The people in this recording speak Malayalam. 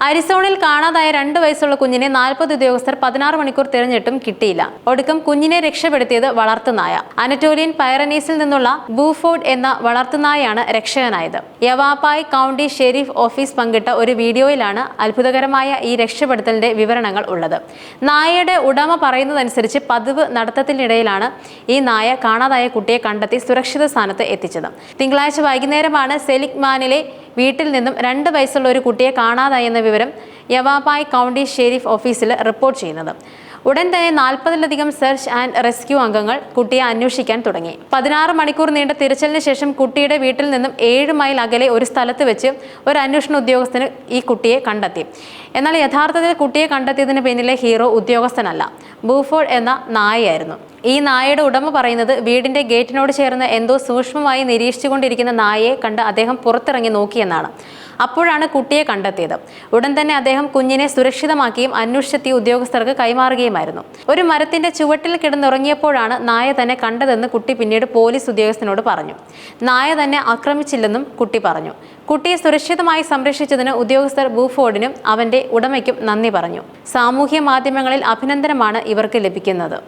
അരിസോണയിൽ കാണാതായ 2 വയസ്സുള്ള കുഞ്ഞിനെ 40 ഉദ്യോഗസ്ഥർ 16 മണിക്കൂർ തിരഞ്ഞിട്ടും കിട്ടിയില്ല. ഒടുക്കം കുഞ്ഞിനെ രക്ഷപ്പെടുത്തിയത് വളർത്തുനായ. അനറ്റോലിയൻ പൈറനീസിൽ നിന്നുള്ള ബൂഫോർഡ് എന്ന വളർത്തുനായാണ് രക്ഷകനായത്. യവാപായ് കൗണ്ടി ഷെരീഫ് ഓഫീസ് പങ്കിട്ട ഒരു വീഡിയോയിലാണ് അത്ഭുതകരമായ ഈ രക്ഷപ്പെടുത്തലിന്റെ വിവരണങ്ങൾ ഉള്ളത്. നായയുടെ ഉടമ പറയുന്നതനുസരിച്ച് പതിവ് നടത്തത്തിനിടയിലാണ് ഈ നായ കാണാതായ കുട്ടിയെ കണ്ടെത്തി സുരക്ഷിത സ്ഥാനത്ത് എത്തിച്ചത്. തിങ്കളാഴ്ച വൈകുന്നേരമാണ് സെലിഗ്മാനിലെ വീട്ടിൽ നിന്നും 2 വയസ്സുള്ള ഒരു കുട്ടിയെ കാണാതായെന്ന വിവരം യവാപായ് കൗണ്ടി ഷെരീഫ് ഓഫീസിൽ റിപ്പോർട്ട് ചെയ്യുന്നത്. ഉടൻ തന്നെ 40-ലധികം സെർച്ച് ആൻഡ് റെസ്ക്യൂ അംഗങ്ങൾ കുട്ടിയെ അന്വേഷിക്കാൻ തുടങ്ങി. 16 മണിക്കൂർ നീണ്ട തിരച്ചിലിന് ശേഷം കുട്ടിയുടെ വീട്ടിൽ നിന്നും 7 മൈൽ അകലെ ഒരു സ്ഥലത്ത് വെച്ച് ഒരു അന്വേഷണ ഉദ്യോഗസ്ഥന് ഈ കുട്ടിയെ കണ്ടെത്തി. എന്നാൽ യഥാർത്ഥത്തിൽ കുട്ടിയെ കണ്ടെത്തിയതിന് പിന്നിലെ ഹീറോ ഉദ്യോഗസ്ഥനല്ല, ബൂഫോർഡ് എന്ന നായയായിരുന്നു. ഈ നായയുടെ ഉടമ പറയുന്നത് വീടിന്റെ ഗേറ്റിനോട് ചേർന്ന് എന്തോ സൂക്ഷ്മമായി നിരീക്ഷിച്ചുകൊണ്ടിരിക്കുന്ന നായയെ കണ്ട് അദ്ദേഹം പുറത്തിറങ്ങി നോക്കിയെന്നാണ്. അപ്പോഴാണ് കുട്ടിയെ കണ്ടെത്തിയത്. ഉടൻ തന്നെ അദ്ദേഹം കുഞ്ഞിനെ സുരക്ഷിതമാക്കിയും അന്വേഷിച്ചെത്തിയ ഉദ്യോഗസ്ഥർക്ക് കൈമാറുകയുമായിരുന്നു. ഒരു മരത്തിന്റെ ചുവട്ടിൽ കിടന്നുറങ്ങിയപ്പോഴാണ് നായ തന്നെ കണ്ടതെന്ന് കുട്ടി പിന്നീട് പോലീസ് ഉദ്യോഗസ്ഥനോട് പറഞ്ഞു. നായ തന്നെ ആക്രമിച്ചില്ലെന്നും കുട്ടി പറഞ്ഞു. കുട്ടിയെ സുരക്ഷിതമായി സംരക്ഷിച്ചതിന് ഉദ്യോഗസ്ഥർ ബൂഫോർഡിനും അവന്റെ ഉടമയ്ക്കും നന്ദി പറഞ്ഞു. സാമൂഹ്യ മാധ്യമങ്ങളിൽ അഭിനന്ദനമാണ് ഇവർക്ക് ലഭിക്കുന്നത്.